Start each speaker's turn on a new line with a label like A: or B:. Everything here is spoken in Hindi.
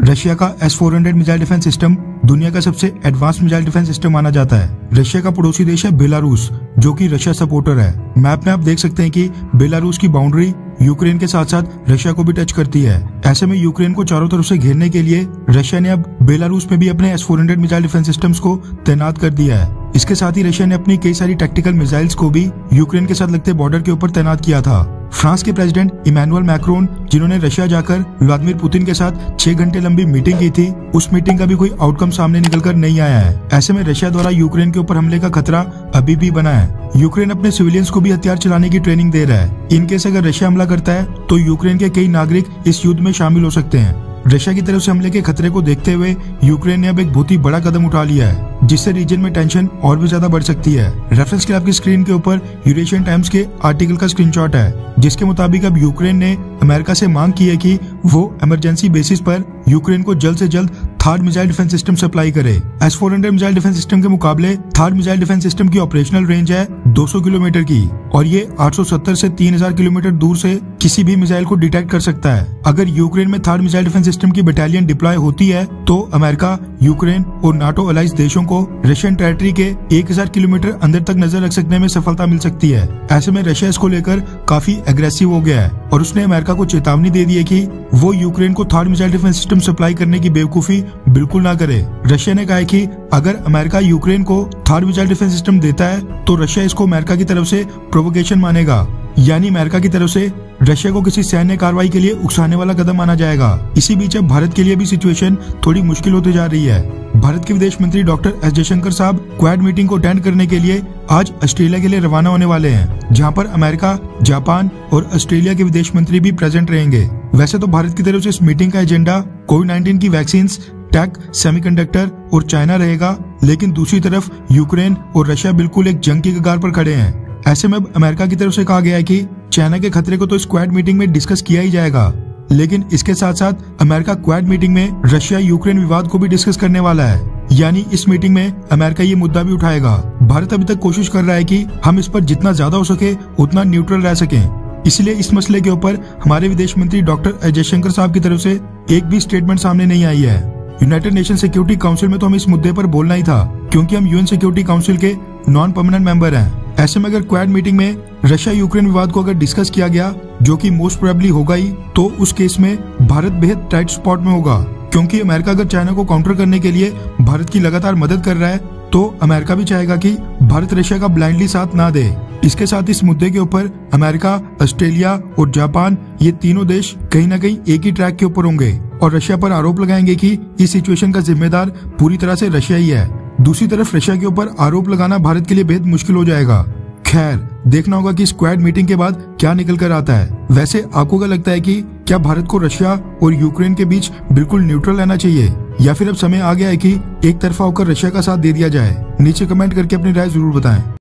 A: रशिया का S-400 मिसाइल डिफेंस सिस्टम दुनिया का सबसे एडवांस मिसाइल डिफेंस सिस्टम माना जाता है। रशिया का पड़ोसी देश है बेलारूस, जो कि रशिया सपोर्टर है। मैप में आप देख सकते हैं कि बेलारूस की बाउंड्री यूक्रेन के साथ साथ रशिया को भी टच करती है। ऐसे में यूक्रेन को चारों तरफ से घेरने के लिए रशिया ने अब बेलारूस में भी अपने S-400 मिसाइल डिफेंस सिस्टम्स को तैनात कर दिया है। इसके साथ ही रशिया ने अपनी कई सारी टैक्टिकल मिसाइल्स को भी यूक्रेन के साथ लगते बॉर्डर के ऊपर तैनात किया था। फ्रांस के प्रेसिडेंट इमैनुअल मैक्रोन, जिन्होंने रशिया जाकर व्लादिमीर पुतिन के साथ 6 घंटे लंबी मीटिंग की थी, उस मीटिंग का भी कोई आउटकम सामने निकलकर नहीं आया है। ऐसे में रशिया द्वारा यूक्रेन के ऊपर हमले का खतरा अभी भी बना है। यूक्रेन अपने सिविलियंस को भी हथियार चलाने की ट्रेनिंग दे रहा है। इनकेस अगर रशिया हमला करता है तो यूक्रेन के कई नागरिक इस युद्ध में शामिल हो सकते हैं। रशिया की तरफ से हमले के खतरे को देखते हुए यूक्रेन ने अब एक बहुत ही बड़ा कदम उठा लिया है, जिससे रीजन में टेंशन और भी ज्यादा बढ़ सकती है। रेफरेंस के आपकी स्क्रीन के ऊपर यूरेशियन टाइम्स के आर्टिकल का स्क्रीनशॉट है, जिसके मुताबिक अब यूक्रेन ने अमेरिका से मांग की है कि वो इमरजेंसी बेसिस पर यूक्रेन को जल्द से जल्द third missile defence system supply करे। S-400 मिसाइल डिफेंस सिस्टम के मुकाबले थर्ड मिसाइल डिफेंस सिस्टम की ऑपरेशनल रेंज है 200 किलोमीटर की, और ये 870 से 3000 किलोमीटर दूर से किसी भी मिसाइल को डिटेक्ट कर सकता है। अगर यूक्रेन में थर्ड मिसाइल डिफेंस सिस्टम की बटालियन डिप्लॉय होती है तो अमेरिका, यूक्रेन और नाटो अलाइज देशों को रशियन टेरिटरी के 1000 किलोमीटर अंदर तक नजर रख सकने में सफलता मिल सकती है। ऐसे में रशिया इसको लेकर काफी एग्रेसिव हो गया है और उसने अमेरिका को चेतावनी दे दी है कि वो यूक्रेन को third missile defence system supply करने की बेवकूफी बिल्कुल ना करे। रशिया ने कहा है कि अगर अमेरिका यूक्रेन को थर्ड मिसाइल डिफेंस सिस्टम देता है तो रशिया इसको अमेरिका की तरफ से प्रोवोकेशन मानेगा, यानी अमेरिका की तरफ से रशिया को किसी सैन्य कार्रवाई के लिए उकसाने वाला कदम माना जाएगा। इसी बीच अब भारत के लिए भी सिचुएशन थोड़ी मुश्किल होती जा रही है। भारत के विदेश मंत्री डॉक्टर एस जयशंकर साहब क्वाड मीटिंग को अटेंड करने के लिए आज ऑस्ट्रेलिया के लिए रवाना होने वाले हैं, जहां पर अमेरिका, जापान और ऑस्ट्रेलिया के विदेश मंत्री भी प्रेजेंट रहेंगे। वैसे तो भारत की तरफ से इस मीटिंग का एजेंडा कोविड-19 की वैक्सीन, टेक, सेमीकंडक्टर और चाइना रहेगा, लेकिन दूसरी तरफ यूक्रेन और रशिया बिल्कुल एक जंग की कगार पर खड़े हैं। ऐसे में अब अमेरिका की तरफ से कहा गया है कि चाइना के खतरे को तो इस क्वाड मीटिंग में डिस्कस किया ही जाएगा, लेकिन इसके साथ साथ अमेरिका क्वाड मीटिंग में रशिया यूक्रेन विवाद को भी डिस्कस करने वाला है, यानी इस मीटिंग में अमेरिका ये मुद्दा भी उठाएगा। भारत अभी तक कोशिश कर रहा है कि हम इस पर जितना ज्यादा हो सके उतना न्यूट्रल रह सकें। इसलिए इस मसले के ऊपर हमारे विदेश मंत्री डॉक्टर एस जयशंकर साहब की तरफ से एक भी स्टेटमेंट सामने नहीं आई है। यूनाइटेड नेशन सिक्योरिटी काउंसिल में तो हमें इस मुद्दे पर बोलना ही था, क्योंकि हम यूएन सिक्योरिटी काउंसिल के नॉन परमानेंट मेंबर हैं। ऐसे में अगर क्वाड मीटिंग में रशिया यूक्रेन विवाद को अगर डिस्कस किया गया, जो कि मोस्ट प्रोबेबली होगा ही, तो उस केस में भारत बेहद टाइट स्पॉट में होगा, क्योंकि अमेरिका अगर चाइना को काउंटर करने के लिए भारत की लगातार मदद कर रहा है तो अमेरिका भी चाहेगा कि भारत रशिया का ब्लाइंडली साथ ना दे। इसके साथ इस मुद्दे के ऊपर अमेरिका, ऑस्ट्रेलिया और जापान, ये तीनों देश कहीं ना कहीं एक ही ट्रैक के ऊपर होंगे और रशिया पर आरोप लगाएंगे कि इस सिचुएशन का जिम्मेदार पूरी तरह से रशिया ही है। दूसरी तरफ रशिया के ऊपर आरोप लगाना भारत के लिए बेहद मुश्किल हो जाएगा। खैर, देखना होगा कि स्क्वाड मीटिंग के बाद क्या निकल कर आता है। वैसे आपको क्या लगता है कि क्या भारत को रशिया और यूक्रेन के बीच बिल्कुल न्यूट्रल रहना चाहिए, या फिर अब समय आ गया है कि एक तरफा होकर रशिया का साथ दे दिया जाए? नीचे कमेंट करके अपनी राय जरूर बताएं।